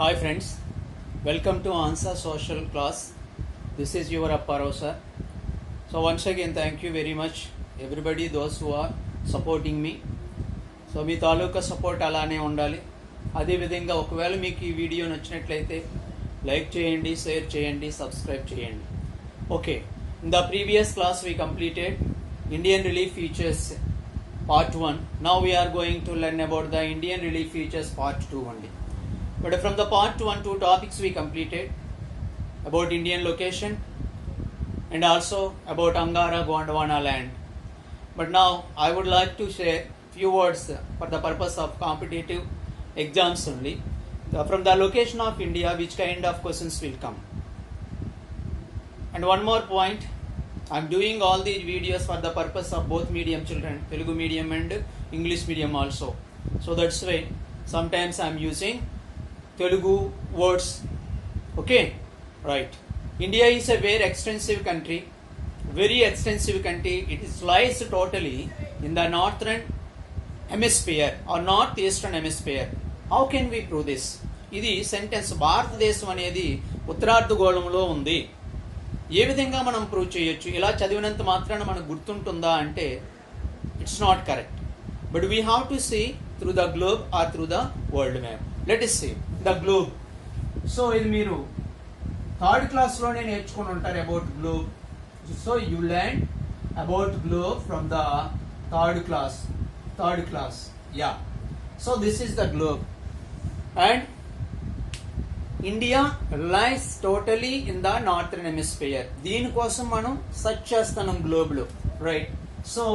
Hi friends, welcome to ANSA social class. This is your Apparo sir. So once again thank you very much everybody those who are supporting me. So me taluka support అలానే ఉండాలి. అదేవిధంగా ఒకవేళ మీకు ఈ video నచ్చినట్లయితే like చేయండి, share చేయండి, subscribe చేయండి. Okay, in the previous class we completed Indian relief features part 1. Now we are going to learn about the Indian relief features part 2 only. But from the part 1, 2 topics we completed about Indian location and also about Angara Gondwana land. But now I would like to share few words for the purpose of competitive exams only. From the location of India, which kind of questions will come. And one more point, I am doing all these videos for the purpose of both medium children, Telugu medium and English medium also. So that's why sometimes I am using Telugu words. Okay, right. India is a very extensive country. It lies totally in the northern hemisphere or northeastern hemisphere. How can we prove this? ఇది sentence భారతదేశం అనేది ఉత్తరార్ధగోళంలో ఉంది. ఏ విధంగా మనం prove చేయొచ్చు? ఇలా చదివినంత మాత్రాన మనకు గుర్తుంటుందా అంటే it's not correct. But we have to see through the globe or through the world map. Let us see the globe. So ఇది మీరు థర్డ్ క్లాస్లోనే నేర్చుకుని ఉంటారు about globe. So you learn about globe from the third class. Yeah, so this is the globe and India lies totally in the northern hemisphere. దీనికోసం మనం search చేస్తున్నాం గ్లోబ్లో, right? So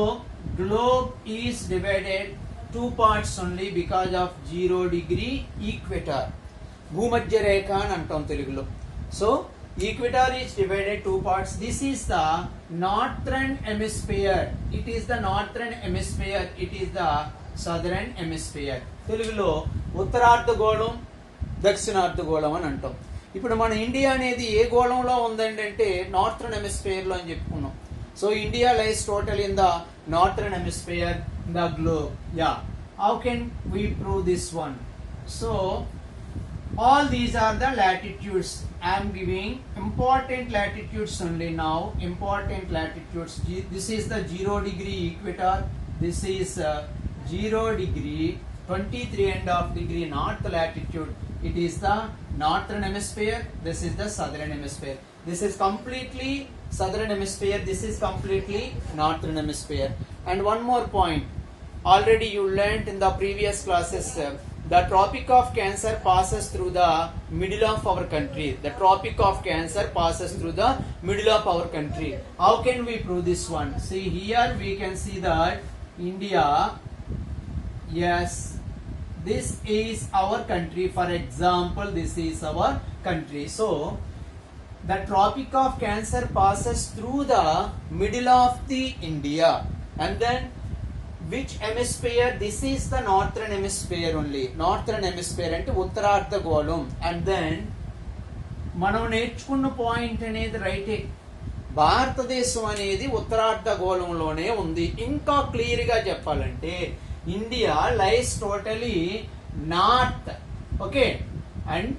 globe is divided 2 parts only because of 0 degree equator. భూమధ్య రేఖ అని అంటాం తెలుగులో. So equator is divided 2 parts. This is the northern hemisphere. It is the northern hemisphere. It is the southern hemisphere. తెలుగులో ఉత్తరార్ధగోళం, దక్షిణార్ధగోళం అని అంటాం. ఇప్పుడు మన India అనేది ఏ గోళంలో ఉందండి అంటే నార్థర్న్ హెమిస్ఫియర్ లో అని చెప్పుకున్నాం. So India lies total in the northern hemisphere, the globe. Yeah, how can we prove this one? So all these are the latitudes. I am giving important latitudes only now. Important latitudes. This is the 0 degree equator. This is 0 degree 23.5 degree north latitude. It is the northern hemisphere. This is the southern hemisphere. This is completely southern hemisphere. This is completely northern hemisphere. And one more point, already you learnt in the previous classes, the Tropic of Cancer passes through the middle of our country. The Tropic of Cancer passes through the middle of our country. How can we prove this one? See here we can see that India, yes, this is our country. For example, this is our country. So the Tropic of Cancer passes through the middle of the India. And then which hemisphere? This is the northern hemisphere only. Northern hemisphere అంటే ఉత్తరార్ధగోళం. And then మనం నేర్చుకున్న point అనేది రైటే, భారతదేశం అనేది ఉత్తరార్ధగోళంలోనే ఉంది. ఇంకా clear గా చెప్పాలంటే India lies totally north, okay, and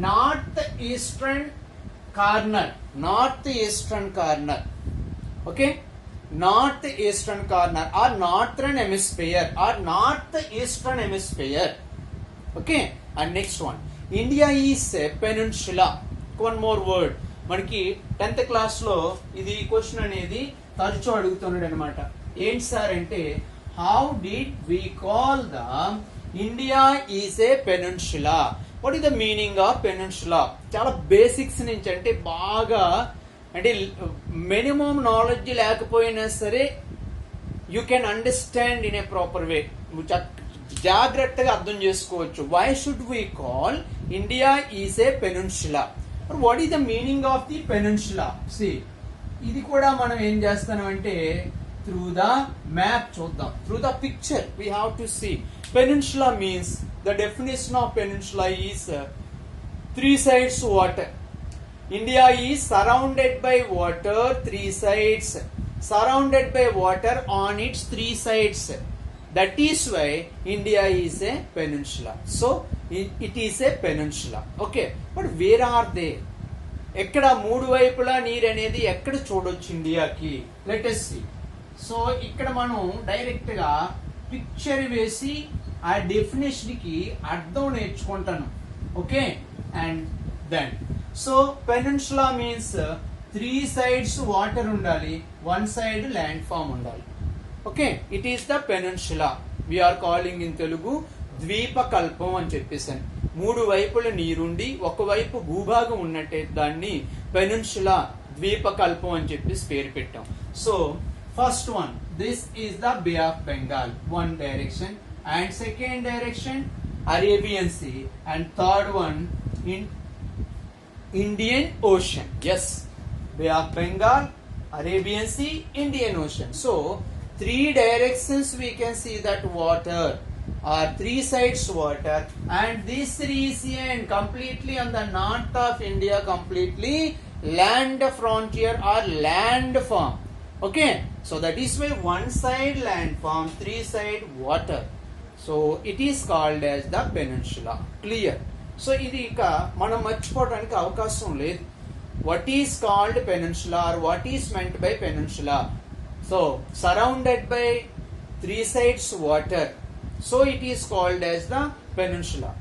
north eastern corner, okay, northeastern corner or northern hemisphere or northeastern hemisphere, okay. And next one, India is a peninsula. One more word, మనకి 10th class లో ఇది question అనేది తరచూ అడుగుతున్నాడు అనమాట. ఏంటి sir అంటే how did we call the India is a peninsula? What is the meaning of peninsula? చాలా బేసిక్స్ నుంచి అంటే బాగా అంటే మినిమం నాలెడ్జ్ లేకపోయినా సరే you can understand in a proper way, జాగ్రత్తగా అర్థం చేసుకోవచ్చు. Why should we call India is a peninsula? What is the meaning of the peninsula? See, ఇది కూడా మనం ఏం చేస్తాం అంటే త్రూ ద మ్యాప్ చూద్దాం, through the picture we have to see. Peninsula means, the definition of peninsula is 3 sides water. India is surrounded by water, 3 sides, surrounded by water on its 3 sides. That is why India is a peninsula. So it is a peninsula. Okay, but where are they? ఎక్కడ మూడు వైపులా నీరు అనేది ఎక్కడ చూడొచ్చు ఇండియాకి? Let us see. So ఇక్కడ మనం డైరెక్ట్ గా పిక్చర్ వేసి ఆ డెఫినేషన్ కి అర్థం నేర్చుకుంటాను. Okay, and then so peninsula means 3 sides water ఉండాలి, 1 side ల్యాండ్ ఫామ్ ఉండాలి. Okay, it is the peninsula. We are calling in Telugu ద్వీపకల్పం అని చెప్పేసాను. 3 వైపుల నీరుండి ఒకవైపు భూభాగం ఉన్నట్టే దాన్ని పెనిన్సులా, ద్వీపకల్పం అని చెప్పేసి పేరు పెట్టాం. So first one, this is the bay of Bengal, one direction, and second direction Arabian Sea, and third one in Indian Ocean. Yes, Bay of Bengal, Arabian Sea, Indian Ocean. So 3 directions we can see that water, or 3 sides water, and this region completely on the north of India, completely land frontier or land form. Okay, so that is why 1 side land form, 3 side water. So it is called as the peninsula. Clear? So ఇది ఇక మనం మర్చిపోవడానికి అవకాశం లేదు. What is called peninsula, or what is meant by peninsula? So surrounded by 3 sides water, so it is called as the peninsula.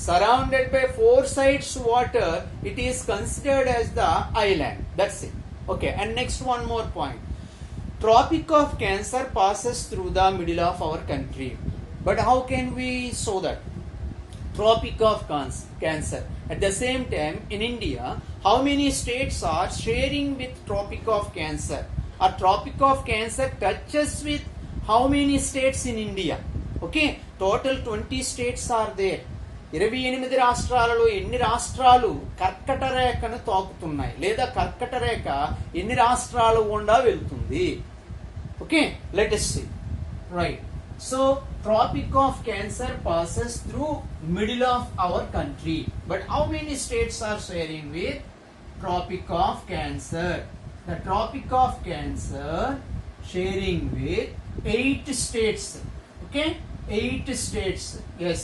Surrounded by 4 sides water, it is considered as the island. That's it. Okay, and next one more point. Tropic of Cancer passes through the middle of our country. But how can we show that? Tropic of Cancer. At the same time, in India, how many states are sharing with Tropic of Cancer? A Tropic of Cancer touches with how many states in India? Okay, total 20 states are there. 28 రాష్ట్రాలలో ఎన్ని రాష్ట్రాలు కర్కట రేఖను తాకుతున్నాయి, లేదా కర్కట రేఖ ఎన్ని రాష్ట్రాలు గుండా వెళ్తుంది? Okay, let us see. Right. So Tropic of Cancer passes through middle of our country. But how many states are sharing with Tropic of Cancer? The Tropic of Cancer sharing with 8 states. Okay, 8 states. Yes,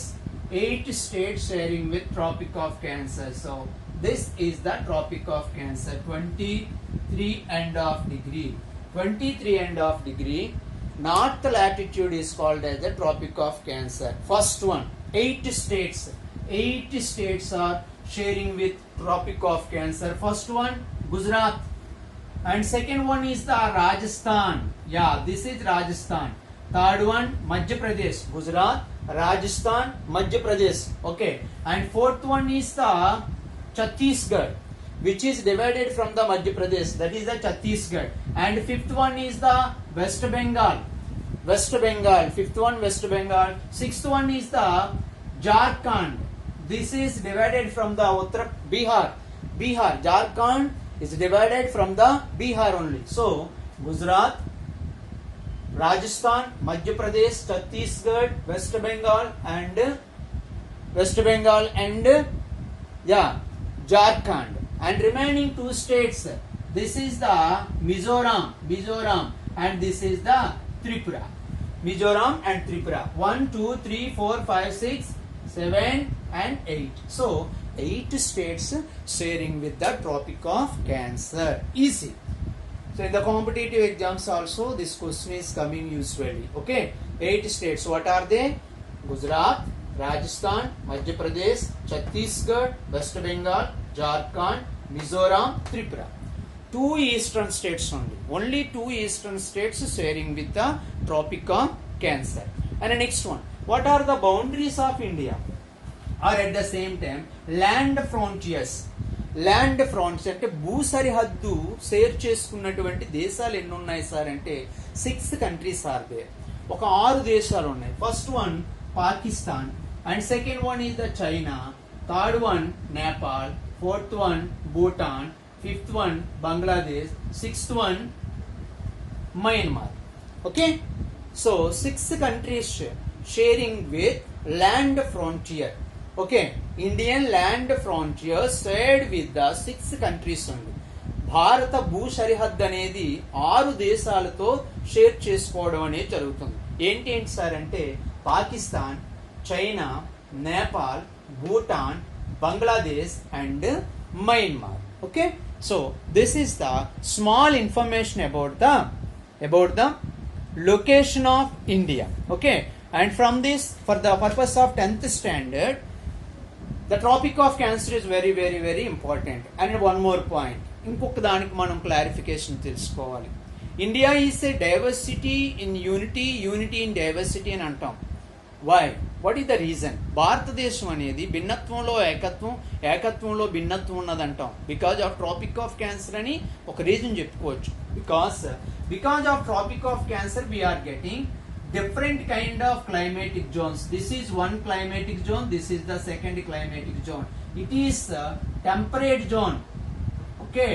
8 states sharing with Tropic of Cancer. So this is the Tropic of Cancer, 23.5 degree. 23.5 degree. North latitude is called as the Tropic of Cancer. First one, 8 states. 8 states are sharing with Tropic of Cancer. First one, Gujarat. And second one is the Rajasthan. Yeah, this is Rajasthan. Third one, Madhya Pradesh. Gujarat, Rajasthan, Madhya Pradesh. Okay. And fourth one is the Chhattisgarh, which is divided from the Madhya Pradesh. That is the Chhattisgarh. And fifth one is the West Bengal. West Bengal. Fifth one, West Bengal. Sixth one is the Jharkhand. This is divided from the Bihar. Bihar. Jharkhand is divided from the Bihar only. So Gujarat, Rajasthan, Madhya Pradesh, Chhattisgarh, West Bengal, and Jharkhand. And remaining 2 states, this is the Mizoram, and this is the Tripura. Mizoram and Tripura. 1, 2, 3, 4, 5, 6, 7, and 8. So 8 states sharing with the Tropic of Cancer. Easy. So in the competitive exams also this question is coming usually. Okay, 8 states. What are they? Gujarat, Rajasthan, Madhya Pradesh, Chhattisgarh, West Bengal, Jharkhand, Mizoram, Tripura. 2 eastern states only. Only 2 eastern states sharing with the Tropic of Cancer. And the next one, what are the boundaries of India? Or at the same time, land frontiers. Land fronts అంటే భూ సరిహద్దు share చేసుకున్నటువంటి దేశాలు ఎన్ని ఉన్నాయి sir అంటే 6 countries are there. ఒక 6 దేశాలు ఉన్నాయి. First one Pakistan, and second one is the China, third one Nepal, fourth one Bhutan, fifth one Bangladesh, sixth one Myanmar. Okay, so 6 countries sharing with land frontier. Okay, Indian land frontier shared with the 6 countries ఉంది. భారత భూ సరిహద్దు అనేది 6 దేశాలతో share చేసుకోవడం అనేది జరుగుతుంది. ఏంటి సార్ అంటే Pakistan, China, Nepal, Bhutan, Bangladesh and Myanmar. Okay, so this is the small information about the location of India. Okay, and from this, for the purpose of 10th standard, the Tropic of Cancer is very very very important. And one more point, ఇంకొక దానికి మనం clarification తెలుసుకోవాలి. India is a diversity in unity, unity in diversity అని అంటాం. Why? What is the reason? భారతదేశం అనేది భిన్నత్వంలో ఏకత్వం, ఏకత్వంలో భిన్నత్వం ఉన్నదంటాం. Because of tropic of cancer అని ఒక రీజన్ చెప్పుకోవచ్చు. Because of tropic of cancer we are getting different kind of climatic zones. This is one climatic zone, this is the second climatic zone. It is temperate zone. Okay,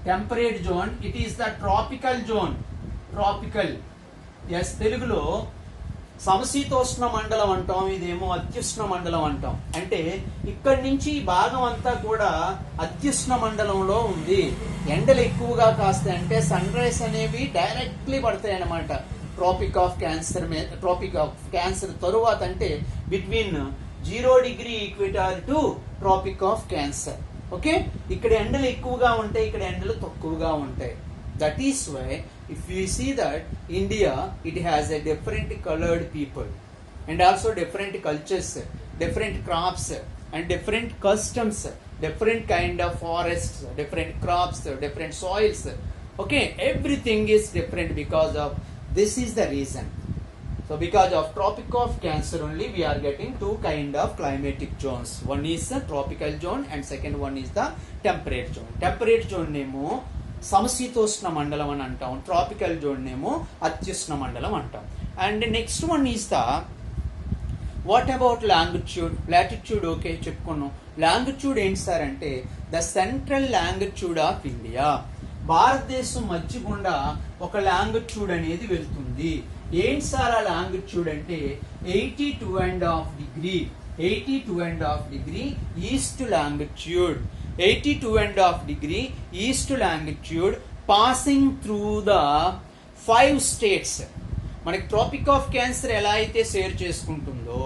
temperate zone. It is the tropical zone. Tropical. Yes, తెలుగులో సమశీతోష్ణ మండలం అంటాం, ఇదేమో అత్యుష్ణ మండలం అంటాం. అంటే ఇక్కడి నుంచి ఈ భాగం అంతా కూడా అత్యుష్ణ మండలంలో ఉంది. ఎండలు ఎక్కువగా కాస్తాయి, అంటే సన్ రైస్ అనేవి డైరెక్ట్లీ పడతాయి అన్నమాట. ట్రాపిక్ ఆఫ్ క్యాన్సర్ తరువాత, అంటే between 0 degree equator to Tropic of Cancer. Okay, ఇక్కడ ఎండలు ఎక్కువగా ఉంటాయి, ఇక్కడ ఎండలు తక్కువగా ఉంటాయి. That is why if you see that India, it has a different coloured people and also different cultures, different crops and different customs, different kind of forests, different crops, different soils. Okay, everything is different because of this is the reason. So because of tropic of cancer only we are getting two kind of climatic zones. One is the tropical zone and second one is the temperate zone. Temperate zone నేమో సమశీతోష్ణ మండలం అని అంటాం, tropical zone నేమో అత్యుష్ణ మండలం అంటాం. And next one is the what about longitude, latitude. Okay, చెప్పుకున్నాం. Longitude ఏంటి సార్ అంటే the central longitude of India. భారతదేశం మధ్య గుండా ఒక లాంగిట్యూడ్ అనేది వెళ్తుంది. ఏంటి సార్ ఆ లాంగిట్యూడ్ అంటే 82.5 degree, 82.5 degree east longitude, 82.5 degree east longitude passing through the 5 states. మనకి ట్రాపిక్ ఆఫ్ క్యాన్సర్ ఎలా అయితే షేర్ చేసుకుంటుందో,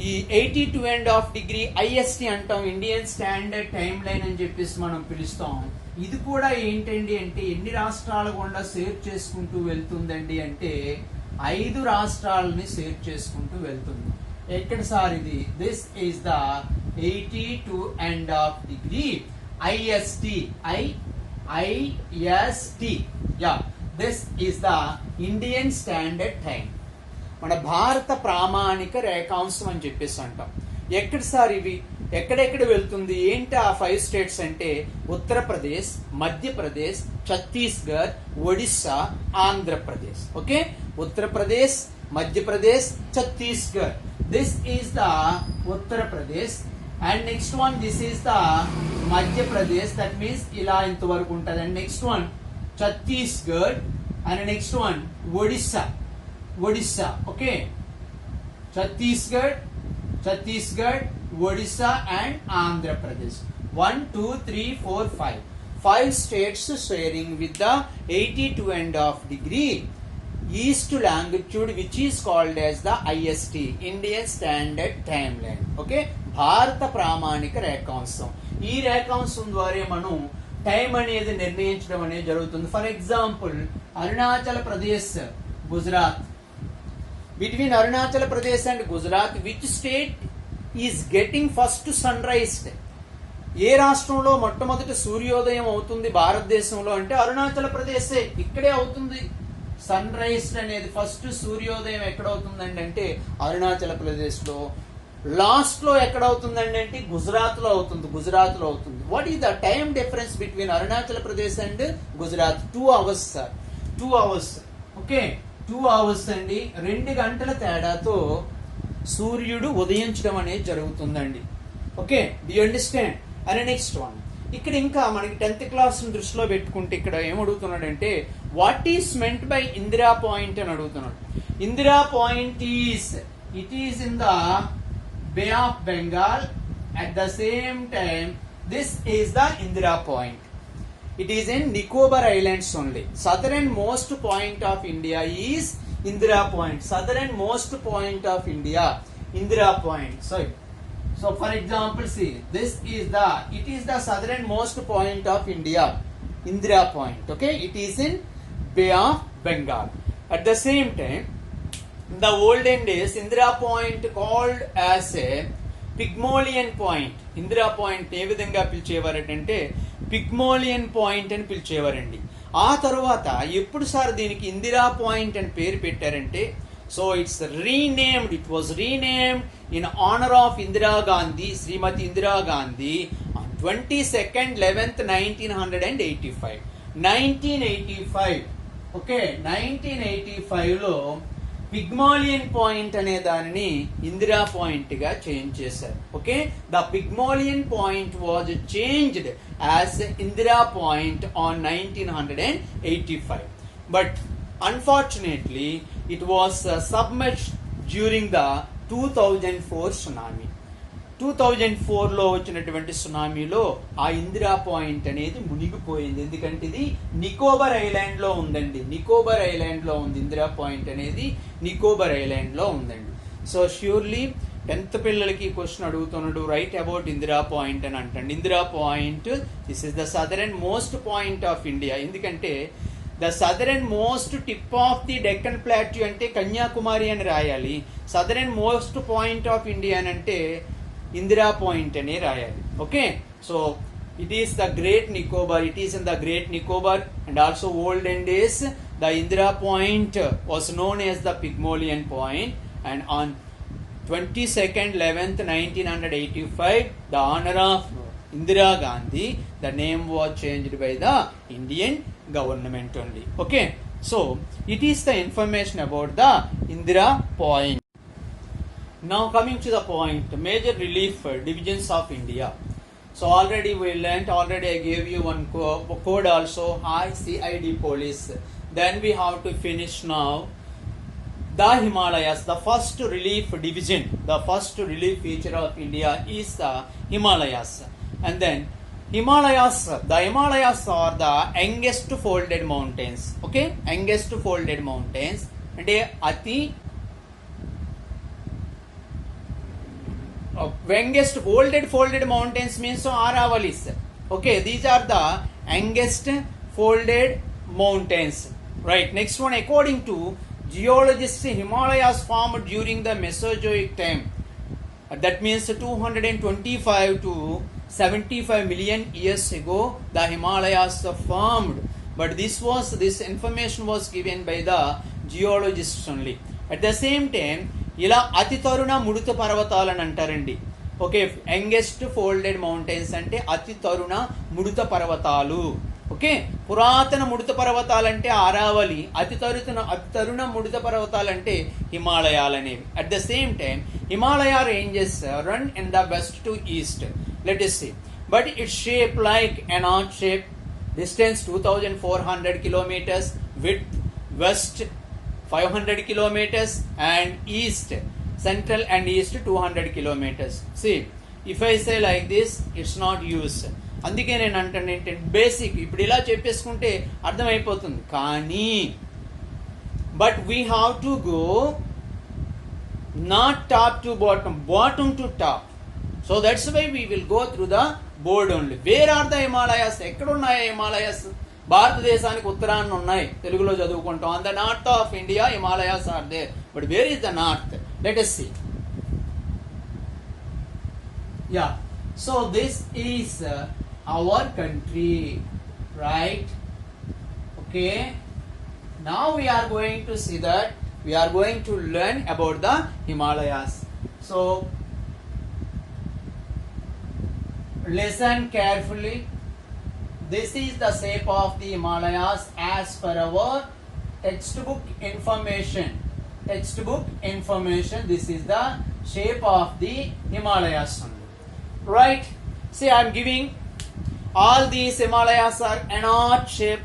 ఈ 82.5 డిగ్రీ ఐఎస్టీ అంటాం, ఇండియన్ స్టాండర్డ్ టైం లైన్ అని చెప్పేసి మనం పిలుస్తాం. ఇది కూడా ఏంటండి అంటే ఎన్ని రాష్ట్రాల గుండా షేర్ చేసుకుంటూ వెళ్తుందండి అంటే 5 రాష్ట్రాలని షేర్ చేసుకుంటూ వెళ్తుంది. ఎక్కడ సార్ ఇది? This is the 82.5 degree IST, IST. Yeah, this is the Indian standard time, మన భారత ప్రామాణిక రేఖాంశం అని చెప్పేసి అంటాం. ఎక్కడ సార్ ఇవి? ఎక్కడెక్కడ వెళ్తుంది? ఏంటి ఆ 5 స్టేట్స్ అంటే Uttar Pradesh, Madhya Pradesh, Chhattisgarh, Odisha, Andhra Pradesh. Okay, Uttar Pradesh, Madhya Pradesh, Chhattisgarh. This is the Uttar Pradesh. And next one, this is the Madhya Pradesh. That means ఇలా ఇంతవరకు ఉంటుంది. And next one Chhattisgarh. And next one Odisha, Odisha. Okay, Chhattisgarh, Odisha and Andhra Pradesh. 1, 2, 3, 4, 5. 5 states sharing with the 82.5 degree east longitude, which is called as the IST, Indian Standard Timeline. Okay, భారత ప్రామాణిక రేఖాంశం. ఈ రేఖాంశం ద్వారా మనం time అనేది నిర్ణయించడం అనేది జరుగుతుంది. For example Arunachal Pradesh, Gujarat. Between Arunachal Pradesh and Gujarat, which state is getting first sunrise? ఏ రాష్ట్రంలో మొట్టమొదటి సూర్యోదయం అవుతుంది భారతదేశంలో అంటే అరుణాచల్ ప్రదేశే. ఇక్కడే అవుతుంది సన్ రైజ్ అనేది. ఫస్ట్ సూర్యోదయం ఎక్కడ అవుతుందండి అంటే అరుణాచల్ ప్రదేశ్ లో. లాస్ట్ లో ఎక్కడ అవుతుందండి అంటే గుజరాత్ లో అవుతుంది, గుజరాత్ లో అవుతుంది. What is the time difference between Arunachal Pradesh and Gujarat? 2 hours sir, 2 hours. Okay, 2 hours అండి. 2 గంటల తేడాతో సూర్యుడు ఉదయించడం అనేది జరుగుతుందండి. Okay, do you understand? And next one, ఇక్కడ ఇంకా మనకి 10th క్లాస్ దృష్టిలో పెట్టుకుంటే ఇక్కడ ఏమడుగుతున్నాడంటే what is meant by Indira point అని అడుగుతున్నాడు. Indira point is, it is in the bay of Bengal. At the same time this is the Indira point. It is in Nicobar Islands only. Southernmost point of India is Indira Point. Southernmost point of India Indira Point. So for example, see, it is the southernmost point of India, Indira Point. Okay, it is in Bay of Bengal. At the same time, in the olden days, Indira Point called as a Pygmalion Point. Indira Point ఏ విధంగా పిలిచేవారంటే Pygmalion point అని పిలిచేవారండి. ఆ తర్వాత ఎప్పుడు sir దీనికి Indira point అని పేరు పెట్టారంటే, so it's renamed, it was renamed in honour of Indira Gandhi, Shrimati Indira Gandhi, 22nd 11th 1985. 1985, okay, 1985లో పిగ్మోలియన్ పాయింట్ అనే దానిని ఇందిరా పాయింట్ గా చేంజ్ చేశారు. Okay, the Pygmalion point was changed as Indira point on 1985, but unfortunately it was submerged during the 2004 tsunami. 2004లో వచ్చినటువంటి సునామీలో ఆ Indira point అనేది మునిగిపోయింది. ఎందుకంటే ఇది నికోబార్ ఐలాండ్ లో ఉందండి, నికోబార్ ఐలాండ్ లో ఉంది. ఇందిరా పాయింట్ అనేది నికోబార్ ఐలాండ్ లో ఉందండి. సో ష్యూర్లీ 10th పిల్లలకి క్వశ్చన్ అడుగుతున్నాడు, రైట్ అబౌట్ ఇందిరా పాయింట్ అని అంటండి. Indira point, this is the southernmost point of India. ఎందుకంటే the southernmost tip of the Deccan plateau అంటే కన్యాకుమారి అని రాయాలి. Southernmost point of India అని అంటే ఇందిరా పాయింట్ అని రాయాలి. Okay, so it is the Great Nicobar, it is in the Great Nicobar, and also olden days the Indira Point was known as the Pygmalion Point, and on 22nd 11th 1985, the honor of Indira Gandhi, the name was changed by the Indian government only. Okay, so it is the information about the Indira Point. Now coming to the point, major relief divisions of India. So already we learnt, already I gave you one code also, ICID police. Then we have to finish now the Himalayas. The first relief division, the first relief feature of India is the Himalayas. And then Himalayas, the Himalayas are the youngest folded mountains. Okay, youngest folded mountains. And ati youngest folded mountains means so Aravalis. Okay, these are the youngest folded mountains. Right, next one, according to geologists, Himalayas formed during the Mesozoic time. That means 225 to 75 million years ago the Himalayas formed. But this information was given by the geologists only. At the same time, ఇలా అతి తరుణ ముడత పర్వతాలని అంటారండి. Okay, youngest folded mountains అంటే అతి తరుణ ముడత పర్వతాలు. ఓకే, పురాతన ముడత పర్వతాలంటే ఆరావళి, అతి తరుణ ముడత పర్వతాలంటే హిమాలయాలు అనేవి. At the same time Himalaya ranges run in the west to east. Let us see, but its shape like an arch shape, distance 2400 kilometers, width west 500 kilometers, and east, central and east 200 kilometers. See, if I say like this, it's not use. అందుకే నేను అంటాను ఏంటంటే basic ఇప్పుడు ఇలా చెప్పేసుకుంటే అర్థమైపోతుంది, కానీ but we have to go not top to bottom, bottom to top. So that's why we will go through the board only. Where are the Himalayas? ఎక్కడ ఉన్నాయా హిమాలయాస్? భారతదేశానికి ఉత్తరాన్ని ఉన్నాయి, తెలుగులో చదువుకుంటాం. On the north of India Himalayas are there, but where is the north? Let us see. Yeah, so this is our country, right? Okay, now we are going to see that we are going to learn about the Himalayas. So listen carefully. This is the shape of the Himalayas as per our textbook information. Textbook information, this is the shape of the Himalayas. Right? See, I am giving all these Himalayas are an arch shape.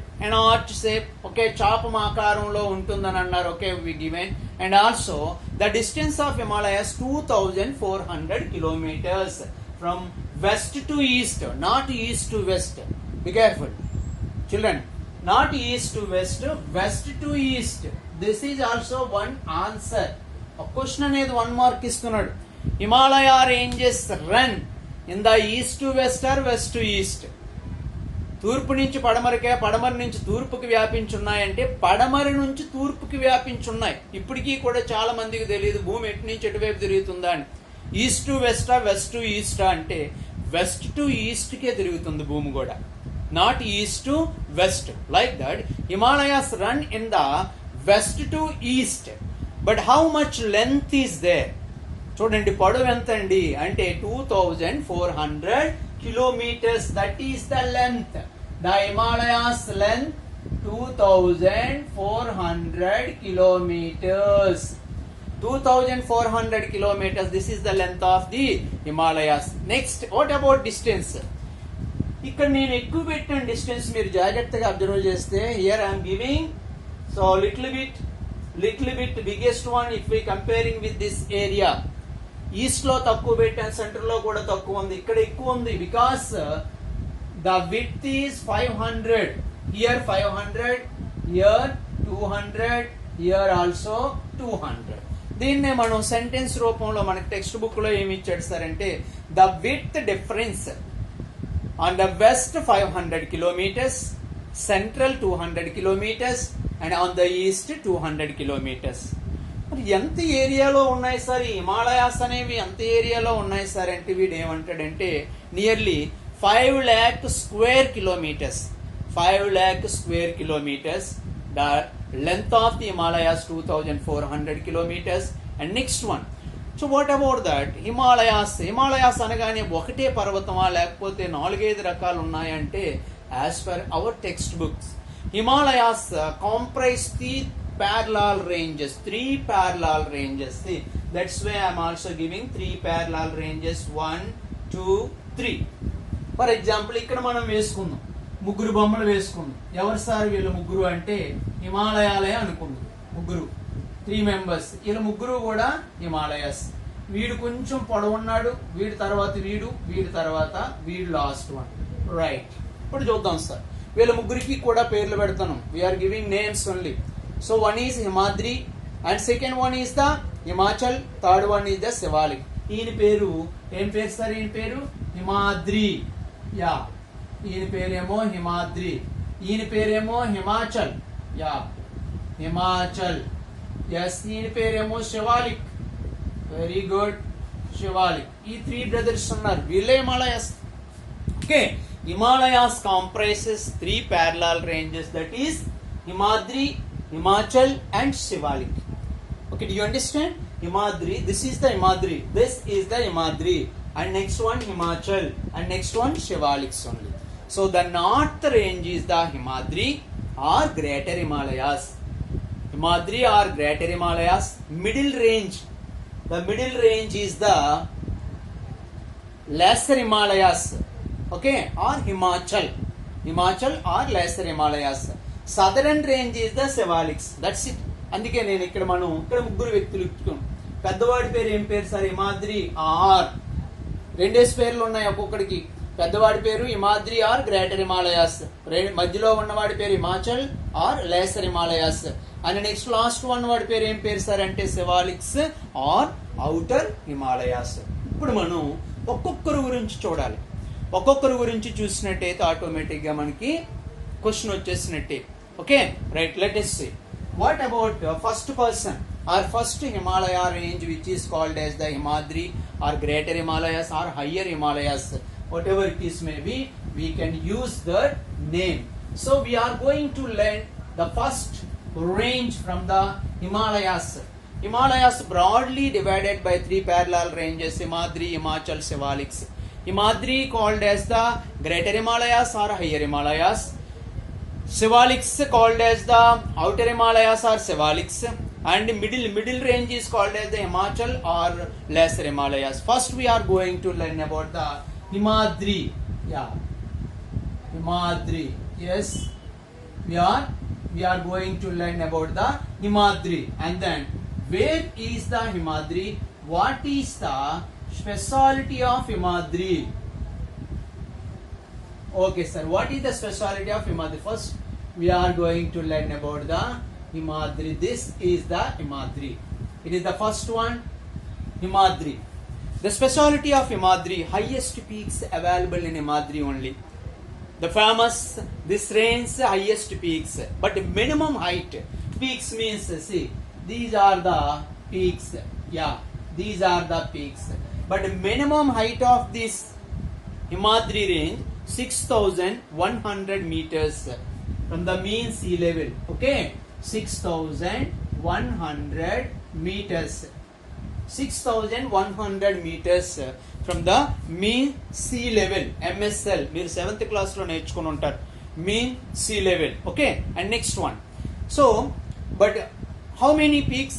Okay, chapam akaramlo untundani annaru. Okay, we given. And also the distance of Himalayas 2400 kilometers from west to east, not east to west. Be careful, children. Not east to west, west to east. This is also one answer. Question అనేది 1 mark ఇస్తున్నాడు. Himalaya ranges run in the east to west or west to east. తూర్పు నుంచి పడమరకే, పడమర నుంచి తూర్పుకి వ్యాపించున్నాయంటే పడమర నుంచి తూర్పుకి వ్యాపించున్నాయి. ఇప్పటికీ కూడా చాలా మందికి తెలియదు భూమి ఎటు నుంచి ఎటువైపు తిరుగుతుందా అని. ఈస్ట్ టు వెస్టా, వెస్ట్ టు ఈస్టా అంటే వెస్ట్ టు ఈస్ట్కే తిరుగుతుంది భూమి కూడా, not east to west. Like that Himalayas run in the west to east. But how much length is there? చూడండి పొడవు ఎంత అండి అంటే 2400 kilometers. That is the length. The Himalayas length 2400 kilometers. 2400 kilometers. This is the length of the Himalayas. Next, what about distance? ఇక్కడ నేను ఎక్కువ పెట్టిన distance మీరు జాగ్రత్తగా అబ్జర్వ్ చేస్తే here I'm giving so little bit biggest one if we comparing with this area. East లో తక్కువ పెట్టాను, సెంటర్ లో కూడా తక్కువ ఉంది, ఇక్కడ ఎక్కువ ఉంది. Because the width is 500, here 500, here 200, here also 200. దీన్నే మనం సెంటెన్స్ రూపంలో మనకి టెక్స్ట్ బుక్ లో ఏమి ఇచ్చాడు సార్ అంటే the width difference on the west 500 kilometers, central 200 kilometers and on the east 200 kilometers. మరి ఎంత ఏరియాలో ఉన్నాయి సార్ ఈ హిమాలయాస్ అనేవి, ఎంత ఏరియాలో ఉన్నాయి సార్ అంటే వీడు ఏమంటాడంటే nearly 5 lakh square kilometers. 5 lakh square kilometers. The length of the Himalayas 2400 kilometers. And next one. So what about that? Himalayas అనగానే ఒకటే పర్వతమా లేకపోతే 4-5 రకాలు ఉన్నాయంటే as per our textbooks Himalayas comprise the parallel ranges, 3 parallel ranges. See, that's why I am also giving 3 parallel ranges, 1, 2, 3. For example, ఇక్కడ మనం వేసుకుందాం, ముగ్గురు బొమ్మలు వేసుకుందాం. ఎవరు సార్ వీళ్ళు ముగ్గురు అంటే హిమాలయాలే అనుకుందాం. ముగ్గురు 3 members. వీళ్ళు ముగ్గురు కూడా హిమాలయాస్. వీడు కొంచెం పొడవున్నాడు, వీడి తర్వాత వీడి తర్వాత వీడు లాస్ట్ వన్. రైట్, ఇప్పుడు చూద్దాం సార్. వీళ్ళ ముగ్గురికి కూడా పేర్లు పెడతాను. We are giving names only. So one is Himadri and second one is the Himachal, third one is the Shivalik. ఈయన పేరు ఏం పేరు సార్? ఈయన పేరు హిమాద్రి. యా, ఈయన పేరేమో హిమాద్రి. ఈయన పేరేమో హిమాచల్. యా, హిమాచల్. ఎస్, ఈయన పేరేమో శివాలిక్. Very good, Shivalik. ఈ 3 brothers ఉన్నారు, వీళ్ళే Himalayas. Okay, Himalayas comprises 3 parallel ranges, that is Himadri, Himachal and Shivalik. Okay, do you understand? Himadri, this is the Himadri, this is the Himadri, and next one Himachal, and next one Shivalik only. So the north range is the Himadri or Greater Himalayas. Himadri or Greater Himalayas. Middle range, the middle range is the Lesser Himalayas. Okay, or Himachal or Lesser Himalayas. Southern range is the Shivaliks. That's it. అందుకే నేను ఇక్కడ ముగ్గురు వ్యక్తులు ఇచ్చుకున్నాం. పెద్దవాడి పేరు ఏం పేరు sir? Himadri are. 2 పేర్లు ఉన్నాయి ఒక్కొక్కడికి. పెద్దవాడి పేరు హిమాద్రి ఆర్ గ్రేటర్ హిమాలయాస్. మధ్యలో ఉన్నవాడి పేరు Himachal or lesser Himalayas. And next last one వాడి పేరు ఏం పేరు సార్ అంటే శివాలిక్స్ ఆర్ ఔటర్ హిమాలయాస్. ఇప్పుడు మనం ఒక్కొక్కరు గురించి చూడాలి. ఒక్కొక్కరు గురించి చూసినట్టయితే ఆటోమేటిక్గా మనకి question వచ్చేసినట్టే. Okay, right, let us see. What about first person or first Himalaya range, which is called as the Himadri or Greater Himalayas or Higher Himalayas, whatever it is may be, we can use that name. So we are going to learn the first range from the Himalayas. Himalayas broadly divided by 3 parallel ranges: Himadri, Himachal, Shivaliks. Himadri called as the Greater Himalayas or Higher Himalayas. Shivaliks called as the Outer Himalayas or Shivaliks, and middle range is called as the Himachal or Lesser Himalayas. First we are going to learn about the Himadri. Yeah, Himadri. Yes, we are going to learn about the Himadri. And then where is the Himadri? What is the speciality of Himadri? Okay sir, what is the speciality of Himadri? First we are going to learn about the Himadri. This is the Himadri. It is the first one, Himadri. The speciality of Himadri, highest peaks available in Himadri only. The famous, this range highest peaks, but minimum height. Peaks means, see, these are the peaks. Yeah, these are the peaks. But minimum height of this Himadri range, 6,100 meters from the mean sea level. Okay, 6,100 meters. 6,100 meters from the mean sea level, MSL. మీరు 7th class లో నేర్చుకుని ఉంటారు, mean sea level. Okay, and next one. So, but how many peaks?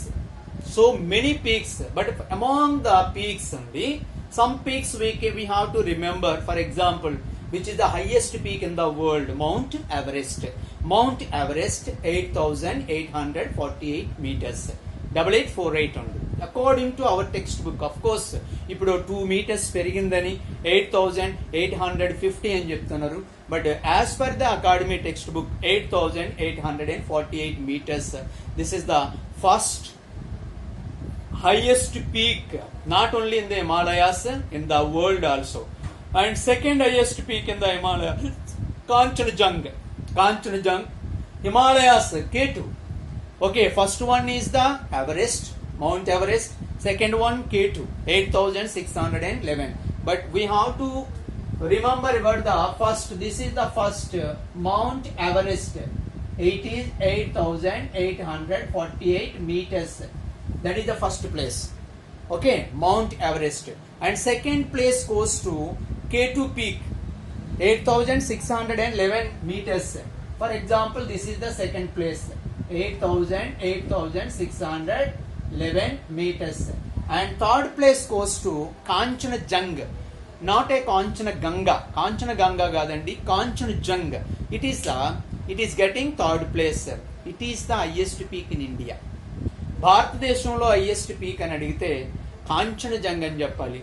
So many peaks, but among the peaks only, some peaks we have to remember. For example, which is the highest peak in the world? Mount Everest. Mount Everest, 8,848 meters. 8848 only. According to our textbook, of course, ఇప్పుడు 2 meters పెరిగిందని 8,850 అని చెప్తున్నారు. But as per the academy textbook, 8,848 meters. This is the first highest peak, not only in the Himalayas, in the world also. And second highest peak in the Himalayas, Kanchenjunga. Kanchenjunga, Himalayas, K2. Okay, first one is the Everest, Mount Everest. Second one, K2, 8,611. But we have to remember about the first. This is the first, Mount Everest. It is 8,848 meters. That is the first place. Okay, Mount Everest. And second place goes to K2 peak, 8,611 meters. For example, this is the second place, 8,611 meters. And third place goes to Kanchenjunga, not a Kanchenjunga. Kanchenjunga gadandi, Kanchenjunga. It is getting third place. It is the highest peak in India. భారతదేశంలో highest peak అని అడిగితే కాంచనజంగ అని చెప్పాలి.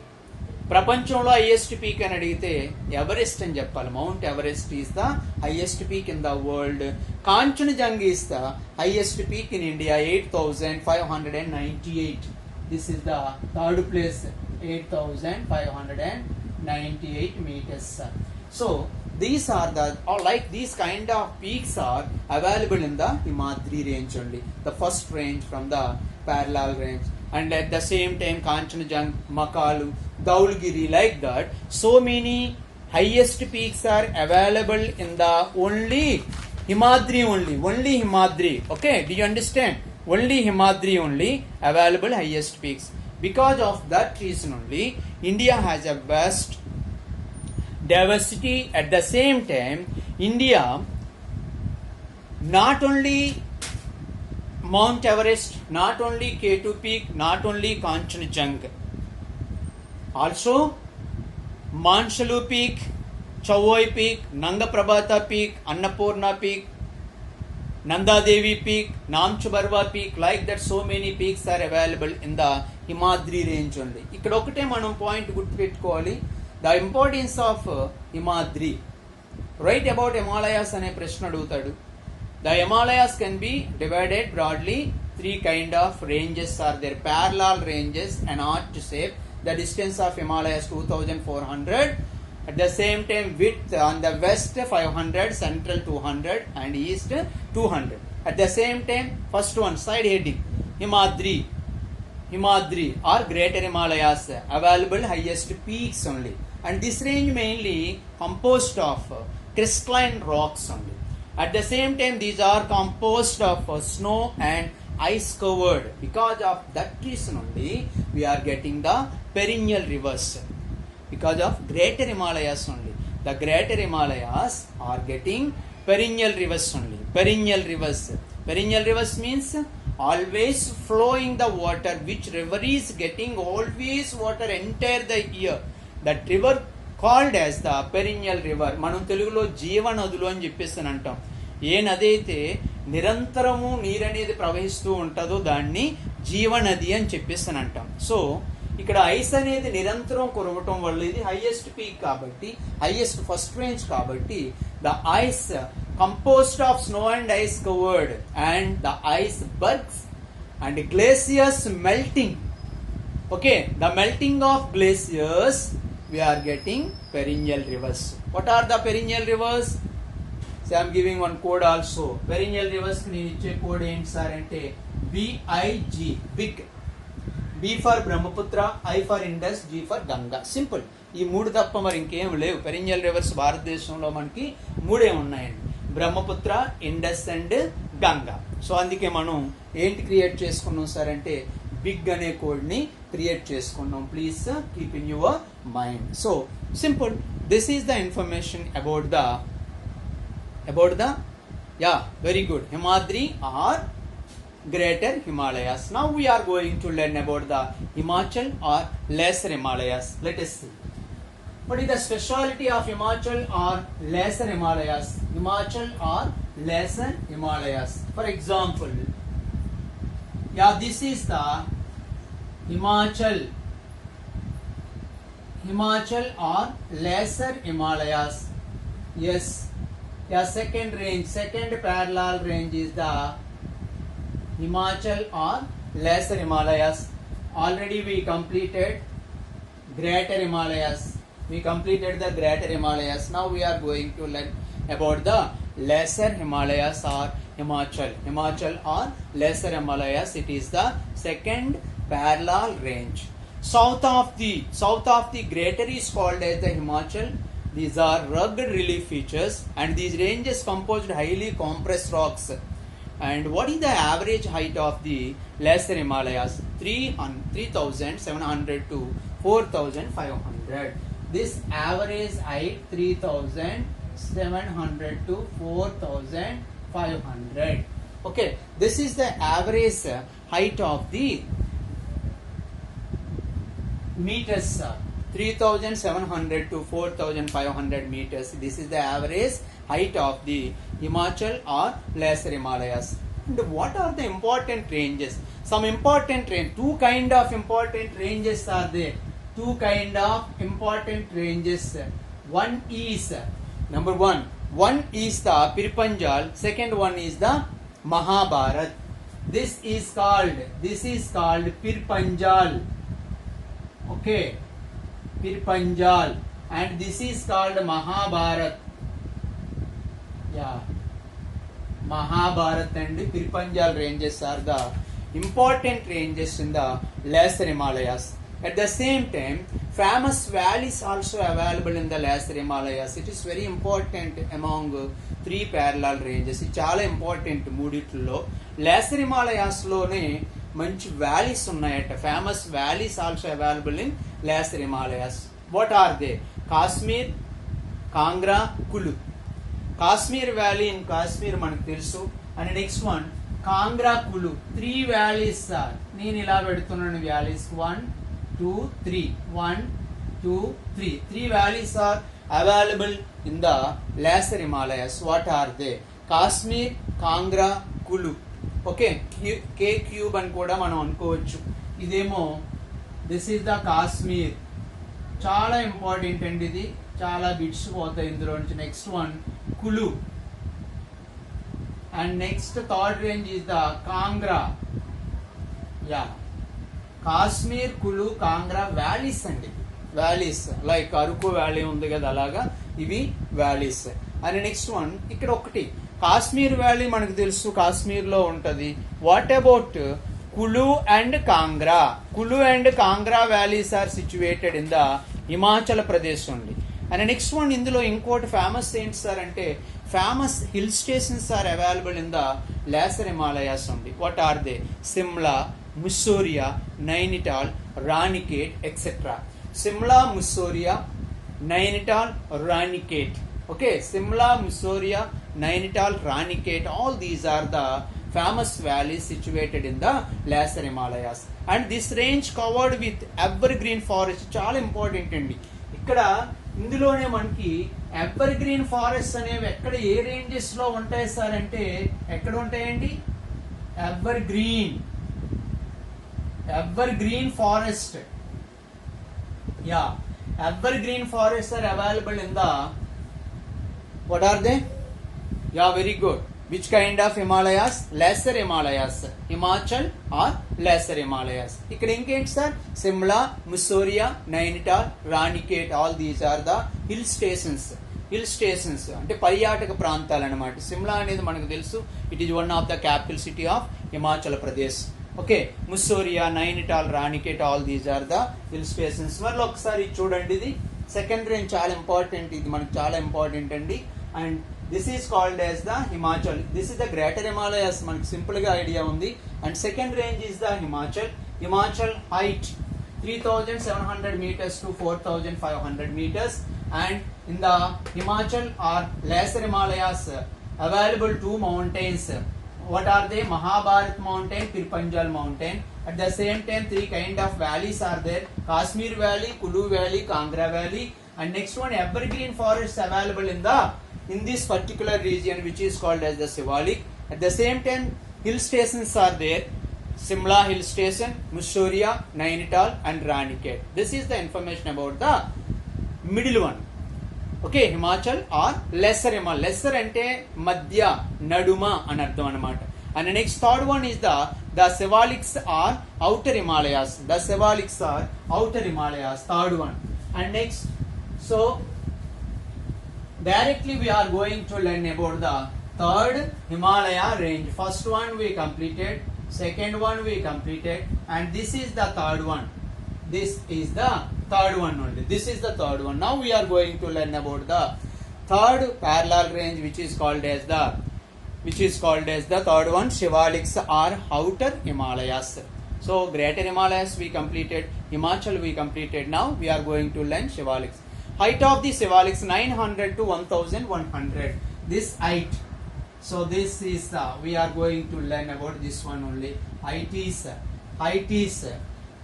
ప్రపంచంలో highest peak అని అడిగితే Everest అని చెప్పాలి. Mount Everest is the highest peak in the world. Kangchenjunga is the highest peak in India, 8,598. This is the third place, 8,598 meters. So these are the, or like these kind of peaks are available in the Himadri range only, the first range from the parallel range. And at the same time, Kanchenjunga, Makalu, Dhaulagiri, like that, so many highest peaks are available in the only Himadri only, Himadri. Okay, do you understand? Only Himadri only available highest peaks. Because of that reason only, India has a vast diversity. At the same time, India, not only Mount Everest, not only K2 peak, not only Kanchenjunga, also Manshallu peak, Chawoi peak, Nanga Prabhata peak, Annapurna peak, Nanda Devi peak, Namchabarwa peak, like that so many peaks are available in the Himadri range only. ఇక్కడ ఒకటే మనం point గుర్తుపెట్టుకోవాలి, the importance of Himadri. Write about Himalayas అనే ప్రశ్న అడుగుతాడు. The Himalayas can be divided broadly, 3 kind of ranges are there, parallel ranges and arc shape. The distance of Himalayas 2,400. At the same time, width on the west 500, central 200 and east 200. At the same time, first one, side heading, Himadri or Greater Himalayas, available highest peaks only. And this range mainly composed of crystalline rocks only. At the same time, these are composed of snow and ice covered. Because of that reason only, we are getting the perennial rivers. Because of Greater Himalayas only, the Greater Himalayas are getting perennial rivers only. Perennial rivers means always flowing the water. Which river is getting always water entire the year? That river called as the perennial river. మనం తెలుగులో జీవనదులు అని చెప్పేసి అంటాం. ఏ నది అయితే నిరంతరము నీరు అనేది ప్రవహిస్తూ ఉంటుందో దాన్ని జీవనది అని చెప్పేసి అంటాం. సో ఇక్కడ ఐస్ అనేది నిరంతరం కురవటం వల్ల ఇది హైయెస్ట్ పీక్ కాబట్టి, హైయెస్ట్ ఫస్ట్ రేంజ్ కాబట్టి, the ice composed of snow and ice covered and the ice బర్గ్స్ and glaciers melting. Okay, the melting of glaciers, we are getting perennial rivers. What are the perennial rivers? So I am giving one code also. Perennial rivers ki nenu iche code enti sir ante BIG, big. B for Brahmaputra, I for Indus, G for Ganga. Simple. ఈ మూడు తప్ప మరి ఇంకేం లేవు. Perineal reverse భారతదేశంలో మనకి మూడే ఉన్నాయండి, Brahmaputra, Indus and Ganga. So అందుకే మనం ఏంటి క్రియేట్ చేసుకున్నాం సార్ అంటే బిగ్ అనే కోడ్ని క్రియేట్ చేసుకున్నాం. Please keep in your mind. So simple, this is the information about the yeah, very good, Himadri or Greater Himalayas. Now we are going to learn about the Himachal or Lesser Himalayas. Let us see. What is the speciality of Himachal or Lesser Himalayas? Himachal or Lesser Himalayas. For example, yeah, this is the Himachal or Lesser Himalayas. Yes. Yeah, second parallel range is the Himachal or Lesser Himalayas. Already we completed Greater Himalayas. We completed the Greater Himalayas. Now we are going to learn about the Lesser Himalayas or Himachal or Lesser Himalayas. It is the second parallel range. South of the Greater is called as the Himachal. These are rugged relief features and these ranges composed highly compressed rocks. And what is the average height of the Lesser Himalayas? 3,700 to 4,500. This average height 3,700 to 4,500. Okay, this is the average height of the meters. 3,700 to 4,500 meters. This is the average height of the Himachal or Lesser Himalayas. And what are the important ranges? Some important range. Two kind of important ranges are there. Two kind of important ranges. One is number one. One is the Pirpanjal. Second one is the Mahabharat. This is called Pirpanjal. Okay. Pirpanjal, and this is called Mahabharat. Yeah, Mahabharat and Pirpanjal ranges are the important ranges in the Lesser Himalayas. At the same time, famous valleys also available in the Lesser Himalayas. It is very important among three parallel ranges. It చాలా important మూడిట్లో. Lesser Himalayas లోనే మంచి valleys ఉన్నాయట. Famous valleys also available in Lesser Himalayas. What are they? Kashmir, Kangra, Kulu. Kashmir Valley in Kashmir మనకు తెలుసు. And next one Kangra, Kulu. Three valleys are. నేను ఇలా పెడుతున్నాను valleys. 1, 2, 3. 1, 2, 3. Three valleys are available in the Lesser Himalayas. What are they? Kashmir, Kangra, Kulu. Okay, K cube అని కూడా మనం అనుకోవచ్చు. ఇదేమో దిస్ ఈజ్ ద కాశ్మీర్. చాలా ఇంపార్టెంట్ అండి, ఇది చాలా బిట్స్ పోతాయి ఇందులో నుంచి. Next one Kullu. And next third range is the Kangra. Yeah, Kashmir, Kullu, Kangra valleys అండి. వ్యాలీస్ లైక్ అరకు వ్యాలీ ఉంది కదా, అలాగా ఇవి వ్యాలీస్. అండ్ నెక్స్ట్ వన్ ఇక్కడ ఒకటి కాశ్మీర్ వ్యాలీ మనకు తెలుసు, కాశ్మీర్లో ఉంటుంది. What about Kulu and Kangra? Kulu and Kangra valleys are situated in the Himachal Pradesh only. And the next one, ఇందులో ఇంకోటి ఫేమస్ ఏంటి సార్ అంటే famous hill stations are available in the Lesser Himalayas only. What are they? Simla, Mussooria, Nainital, Ranikhet, etc. Simla, Mussooria, Nainital, Ranikhet. Okay, Simla, Mussooria, Nainital, Ranikhet, all these are the famous valleys situated in the Lesser Himalayas. And this range covered with evergreen forest. చాలా important అండి. ఇక్కడ ఇందులోనే మనకి ever green forest అనేవి ఎక్కడ ఏ ranges లో ఉంటాయి sir అంటే ఎక్కడ ఉంటాయండి? Evergreen forest. Yeah, evergreen forest are available in the what are they? Yeah, very good. Which kind of Himalayas? Lesser Himalayas. Himachal or Lesser Himalayas. ఇక్కడ ఇంకేంటి sir? Shimla, Mussoorie, Nainital, Ranikhet, all these are the hill stations. Hill stations అంటే పర్యాటక ప్రాంతాలు అనమాట. సిమ్లా అనేది మనకు తెలుసు, it is one of the capital city of Himachal Pradesh. Okay, Mussoorie, Nainital, Ranikhet, all these are the hill stations. మళ్ళీ ఒకసారి చూడండి, ఇది సెకండ్ రేంజ్ చాలా ఇంపార్టెంట్, ఇది మనకు చాలా ఇంపార్టెంట్ అండి. And this is called as the Himachal. This is the greater Himalayas, మనకు సింపుల్ గా ఐడియా ఉంది. And second range is the Himachal. Himachal height 3700 meters to 4500 meters. And in the Himachal or lesser Himalayas available two mountains. What are they? Mahabharat mountain, Pirpanjal mountain. At the same time three kind of valleys are there: Kashmir valley, Kulu valley, Kangra valley. And next one, evergreen forests available in this particular region, which is called as the Shivalik. At the same time, hill stations are there: Simla hill station, Mussooria, Nainital and Ranikhet. This is the information about the middle one. Okay, Himachal or lesser Himalaya. Lesser ante madhya, naduma అని అర్థం అన్నమాట. And the next third one is the Shivaliks or outer Himalayas. The Shivaliks are outer Himalayas, third one. And next, so directly we are going to learn about the third Himalaya range. First one we completed, second one we completed, and this is the third one. This is the third one only. This is the third one. Now we are going to learn about the third parallel range, which is called as the third one, Shivaliks or outer Himalayas. So greater Himalayas we completed, Himachal we completed. Now we are going to learn Shivaliks. Height of the Shivaliks 900 to 1100. This height. So this is we are going to learn about this one only. Height is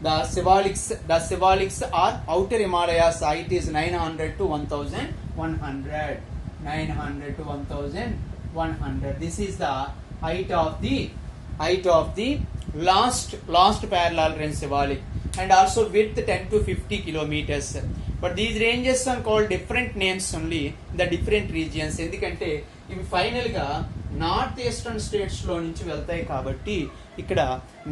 the Shivaliks are outer Himalayas. Height is 900 to 1100. 900 to 1100. This is the height of the last parallel range Shivalik. And also width 10 to 50 kilometers. But these ranges are called different names only in the different regions. ఎందుకంటే ఇవి final గా north eastern states లో నుంచి వెళ్తాయి కాబట్టి ఇక్కడ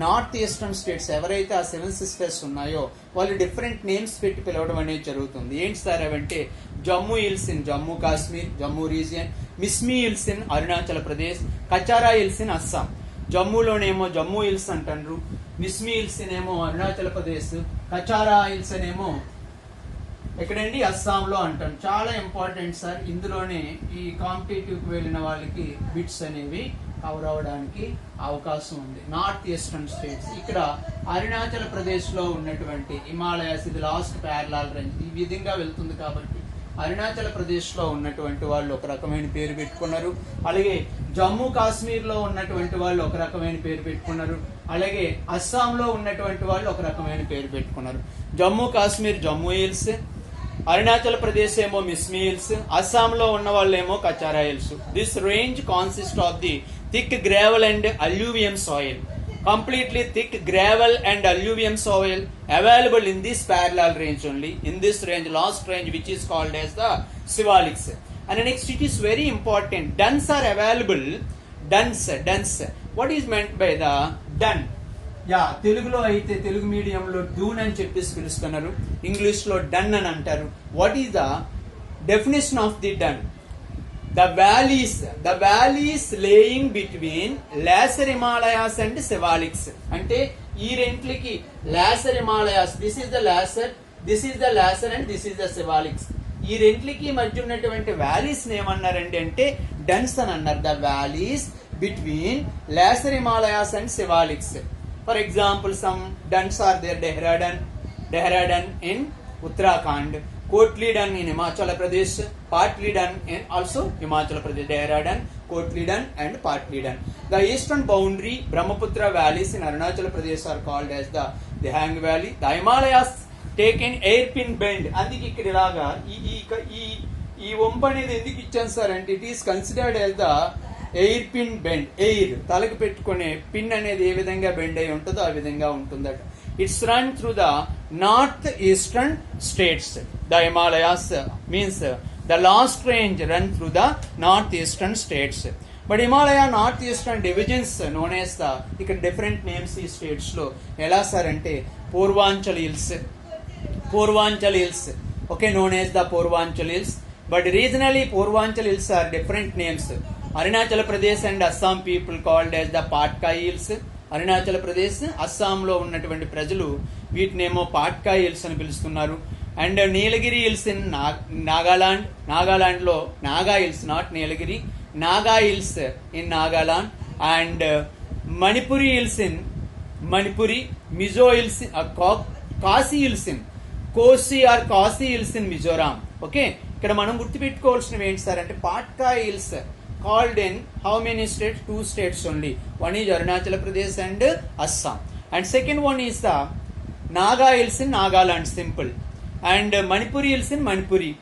north eastern states ఎవరైతే ఆ 7 సిస్టర్స్ ఉన్నాయో వాళ్ళు డిఫరెంట్ నేమ్స్ పెట్టి పిలవడం అనేది జరుగుతుంది. ఏంటి సార్ అవంటే Jammu hills in Jammu Kashmir, Jammu region, Mishmi hills in Arunachal Pradesh, Cachar hills in Assam. జమ్మూలోనేమో జమ్మూ హిల్స్ అంటారు, మిస్మీ హిల్స్ నేమో అరుణాచల్ ప్రదేశ్, కచారా హిల్స్ అనేమో ఎక్కడండి అస్సాంలో అంటాం. చాలా ఇంపార్టెంట్ సార్, ఇందులోనే ఈ కాంపిటేటివ్కి వెళ్ళిన వాళ్ళకి బిట్స్ అనేవి కవర్ అవడానికి అవకాశం ఉంది. నార్త్ ఈస్టర్న్ స్టేట్స్ ఇక్కడ అరుణాచల్ ప్రదేశ్ లో ఉన్నటువంటి హిమాలయాస్, ఇది లాస్ట్ ప్యారలాల్ రేంజ్ ఈ విధంగా వెళ్తుంది కాబట్టి అరుణాచల్ ప్రదేశ్ లో ఉన్నటువంటి వాళ్ళు ఒక రకమైన పేరు పెట్టుకున్నారు. అలాగే జమ్మూ కాశ్మీర్ లో ఉన్నటువంటి వాళ్ళు ఒక రకమైన పేరు పెట్టుకున్నారు. అలాగే అస్సాంలో ఉన్నటువంటి వాళ్ళు ఒక రకమైన పేరు పెట్టుకున్నారు. జమ్మూ కాశ్మీర్ జమ్మూ హిల్స్, అరుణాచల్ ప్రదేశ్ ఏమో మిస్మీ హిల్స్, అస్సాంలో ఉన్న వాళ్ళు ఏమో Cachar hills. This range consist of the thick gravel and alluvium soil. Completely thick gravel and alluvium soil available in this parallel range only. In this range, last range, which is called as the Shivaliks. And next, it is very important. Duns are available. Duns. What is meant by the dun? Yeah, తెలుగులో అయితే తెలుగు మీడియంలో డూన్ అని చెప్పేసి పిలుస్తున్నారు, English లో done అని అంటారు. What is the definition of the done? The valleys laying between lesser Himalayas and Shivaliks. అంటే ఈ రెంట్లకి lesser Himalayas, this is the lesser and this is the Shivaliks. ఈ రెంట్లకి మధ్య ఉన్నటువంటి వ్యాలీస్ ఏమన్నారండి అంటే డన్స్ అని అన్నారు. The valleys between lesser Himalayas and Shivaliks. For example, some duns are there. Dehradun in Uttarakhand, Kotli Dun in Himachal Pradesh, Patli Dun in also Himachal Pradesh. Dehradun, Kotli Dun and Patli Dun. The eastern boundary Brahmaputra valleys in Arunachal Pradesh are called as the Dehang Valley. The Himalayas take an hairpin bend. అందుకే ఇక్కడ ఇలాగా ఈ వంపు అనేది ఎందుకు ఇచ్చాను sir అంటే it is considered as the air pin bend. Air తలకు పెట్టుకునే పిన్ అనేది ఏ విధంగా బెండ్ అయి ఉంటుందో ఆ విధంగా ఉంటుందట. It's run through the northeastern states. The Himalayas means the last range run through the northeastern states. But Himalaya north eastern divisions known as the, ఇక్కడ డిఫరెంట్ నేమ్స్ ఈ స్టేట్స్లో ఎలా సార్ అంటే Purvanchal hills, Purvanchal hills, okay, known as the Purvanchal hills. But regionally Purvanchal hills are different names. Arunachal Pradesh and Assam people called as the Patkai hills. Arunachal Pradesh, అస్సాంలో ఉన్నటువంటి ప్రజలు వీటినేమో Patkai hills అని పిలుస్తున్నారు. And Nilgiri hills in Nagaland, నాగాలాండ్లో Naga hills, not Nilgiri, Naga hills in Nagaland. And Manipuri hills in Manipuri, Mizo hills, Khasi hills in Kosi or Khasi hills in Mizoram. Okay, ఇక్కడ మనం గుర్తుపెట్టుకోవాల్సినవి ఏంటి సార్ అంటే Patkai hills called in how many states? 2 states only. One is Arunachal Pradesh and Assam. And second one is the Naga Hills in Nagaland, simple. And Manipuri Hills in Manipuri.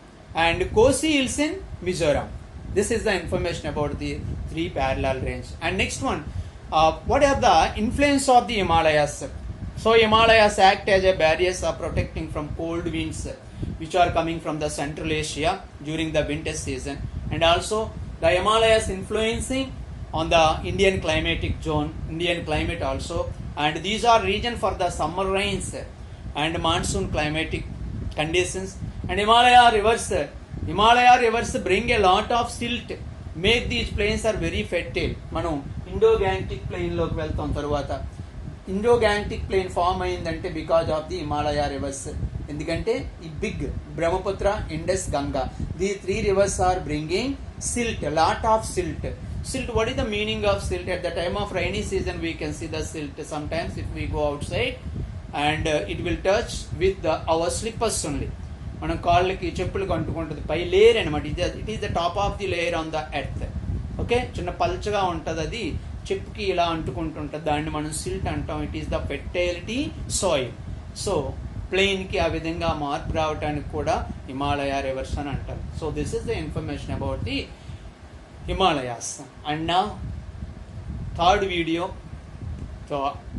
And Kosi Hills in Mizoram. This is the information about the 3 parallel range. And next one, what are the influence of the Himalayas? So Himalayas act as a barriers of protecting from cold winds which are coming from the Central Asia during the winter season. And also the Himalayas influencing on the Indian climatic zone, Indian climate also, and these are region for the summer rains and monsoon climatic conditions. And Himalaya rivers bring a lot of silt, make these plains are very fertile. మనం ఇండో-గాంటిక్ plain లోకి వెళ్తాం తర్వాత. Indo-Gangetic plain form అయిందంటే because of the Himalaya rivers. ఎందుకంటే ఈ big Brahmaputra, Indus, Ganga, the 3 rivers are bringing silt, a lot of silt. Silt, what is the meaning of silt? At the time of rainy season we can see the silt. Sometimes if we go outside and it will touch with our slippers only. మనం కాళ్ళకి చెప్పులకు అంటుకుంటుంది, పై layer అనమాట. It is the top of the layer on the earth. Okay, చిన్న పల్చగా ఉంటుంది, అది చెప్పుకి ఇలా అంటుకుంటుంటుంది, దాన్ని మనం సిల్ట్ అంటాం. It is the fertility soil. So ప్లెయిన్కి ఆ విధంగా మార్పు రావడానికి కూడా హిమాలయ రివర్స్ అని అంటారు. So this is the information about the Himalayas. And నా third video, so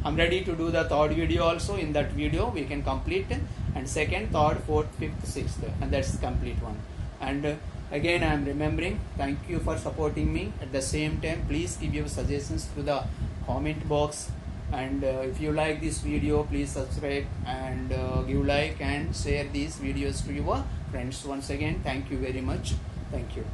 I'm ready to do the third video also. In that video we can complete and second, third, fourth, fifth, sixth, and that's complete one. And again I am remembering, thank you for supporting me. At the same time, please give your suggestions to the comment box. And if you like this video, please subscribe and give like and share these videos to your friends. Once again, thank you very much. Thank you.